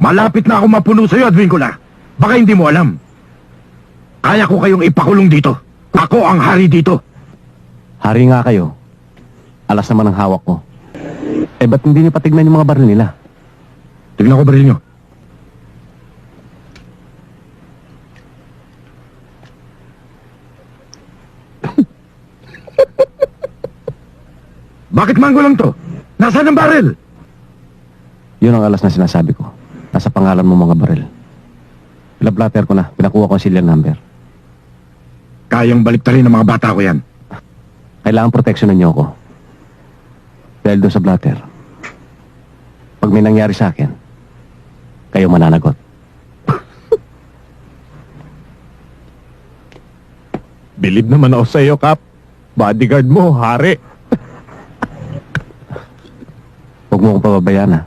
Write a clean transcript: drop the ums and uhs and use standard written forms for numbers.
Malapit na ako mapuno sa'yo, Advincula. Baka hindi mo alam. Kaya ko kayong ipakulong dito. Ako ang hari dito. Hari nga kayo. Alas naman ang hawak ko. Eh, ba't hindi niyo patignan yung mga baril nila? Tignan ko baril nyo. Bakit mango lang to? Nasaan ang baril? Yun ang alas na sinasabi ko. Nasa pangalan mo mga baril. Pinablatter ko na. Pinakuha ko ang serial number. Kayang baliktarin ng mga bata ko yan. Kailangan proteksyonan niyo ako. Dahil doon sa blatter, pag may nangyari sa akin, kayo mananagot. Bilib naman ako sa iyo, Kap. Bodyguard mo, hari. Huwag mo akong pababayaan, ha?